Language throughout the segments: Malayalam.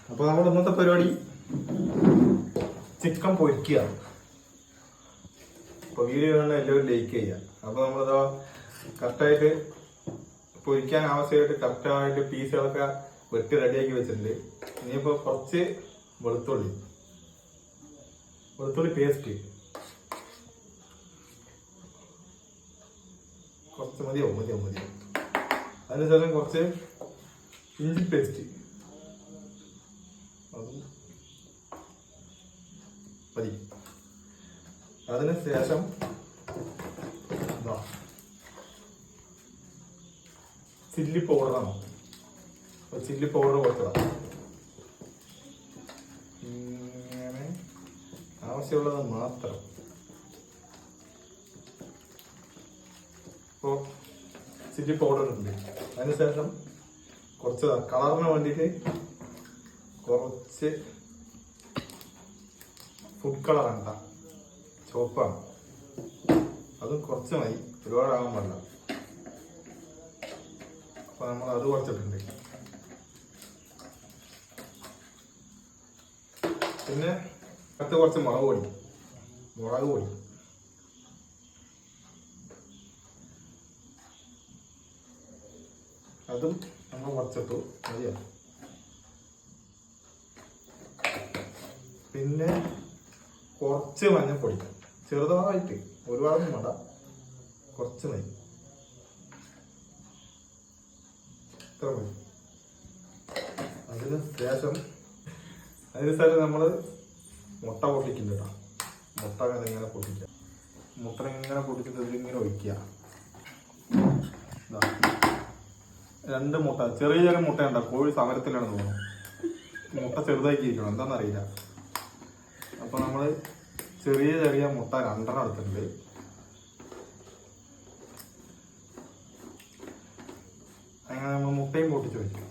അപ്പോൾ നമ്മുടെ ഇന്നത്തെ പരിപാടി ചിക്കൻ പൊരിക്കുക. അപ്പോൾ വീഡിയോ കാണാൻ എല്ലാവരും ലൈക്ക് ചെയ്യുക. അപ്പോൾ നമ്മളിതാ കറക്റ്റായിട്ട് പൊരിക്കാൻ ആവശ്യമായിട്ട് കറക്റ്റായിട്ട് പീസുകളൊക്കെ വെട്ടി റെഡിയാക്കി വെച്ചിട്ടുണ്ട്. ഇനിയിപ്പോൾ കുറച്ച് വെളുത്തുള്ളി പേസ്റ്റ് കുറച്ച് മതിയാവും. അതിനുശേഷം കുറച്ച് ഇഞ്ചി പേസ്റ്റ് അതും മതി. അതിന് ശേഷം ചില്ലി പൗഡറാണ്. ചില്ലി പൗഡർ കൊടുത്തതാണ്. ഇങ്ങനെ ആവശ്യമുള്ളത് മാത്രം. ഇപ്പോൾ ചില്ലി പൗഡർ ഉണ്ട്. അതിനുശേഷം കുറച്ച് കളറിന് വേണ്ടിയിട്ട് കുറച്ച് ഫുഡ് കളറാണ്, ചുവപ്പാണ്. അതും കുറച്ച് മതി, ഒരുപാടാകാൻ പാടില്ല. അപ്പൊ നമ്മൾ അത് കുറച്ചിട്ടുണ്ട്. പിന്നെ അടുത്ത് കുറച്ച് മുളക് പൊടി അതും നമ്മൾ കുറച്ചിട്ടു മതിയോ. പിന്നെ കുറച്ച് മഞ്ഞൾപ്പൊടി ചെറുതായിട്ട്, ഒരുപാടൊന്നും വേണ്ട, കുറച്ച് മതി, ഇത്ര മതി. അതിന് ശേഷം നമ്മൾ മുട്ട പൊട്ടിക്കുന്നുണ്ട് കേട്ടോ. മുട്ട ഇങ്ങനെ പൊട്ടിക്കുക. മുട്ട ഇങ്ങനെ പൊട്ടിച്ചിട്ട് ഇതിലിങ്ങനെ ഒഴിക്കുക. 2 മുട്ട, ചെറിയ മുട്ട ഉണ്ടോ, കോഴി സമരത്തിലാണ് തോന്നുന്നു. മുട്ട ചെറുതാക്കി ഇരിക്കണം, എന്താണെന്നറിയില്ല. അപ്പോൾ നമ്മൾ ചെറിയ മുട്ട 2 എടുത്തിട്ടുണ്ട്. അങ്ങനെ നമ്മൾ മുട്ടയും പൊട്ടിച്ച് വയ്ക്കും.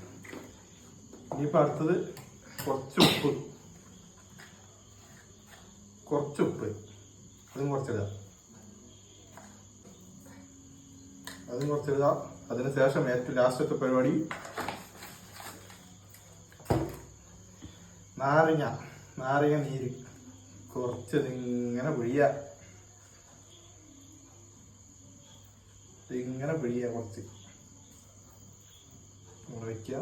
ഇനിയിപ്പോൾ അടുത്തത് കുറച്ച് ഉപ്പ് അതും കുറച്ചിടുക. അതിന് ശേഷം ഏറ്റവും ലാസ്റ്റത്തെ പരിപാടി നാരങ്ങ നീര് കുറച്ച് ഇങ്ങനെ പിഴിയുക. കുറച്ച് വയ്ക്കുക.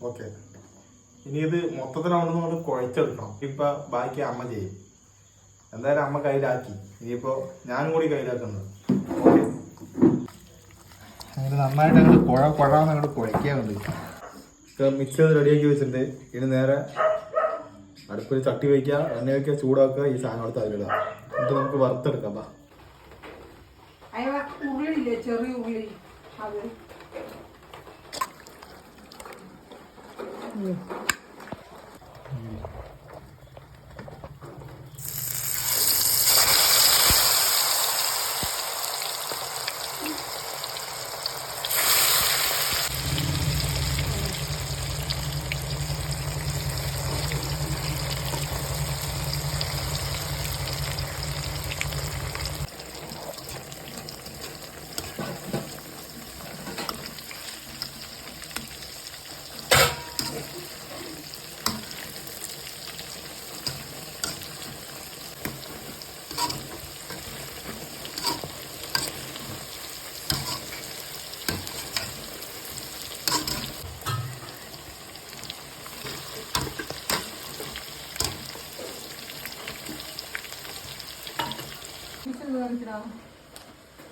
ഓക്കെ, ഇനി ഇത് മൊത്തത്തിലാവുന്നത് കൊണ്ട് കുഴച്ചെടുക്കണം. ഇപ്പൊ ബാക്കി അമ്മ ചെയ്യും. എന്തായാലും അമ്മ കയ്യിലാക്കി, ഇനിയിപ്പോ ഞാനും കൂടി കയ്യിലാക്കുന്നത്. ഓക്കെ, അങ്ങനെ നന്നായിട്ട് അങ്ങോട്ട് കുഴാന്ന് അങ്ങോട്ട് കുഴയ്ക്കാറുണ്ട്. മിക്സ് ചെയ്ത് റെഡിയാക്കി വെച്ചിട്ടുണ്ട്. ഇനി നേരെ അടുപ്പിൽ ചട്ടി വയ്ക്കുക, എണ്ണ വയ്ക്കുക, ചൂടാക്കുക. ഈ സാധനം എടുത്ത് അതിലിടുക. എന്നിട്ട് നമുക്ക് വറുത്തെടുക്കാം. ചെറിയ ഉള്ളി അത്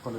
Con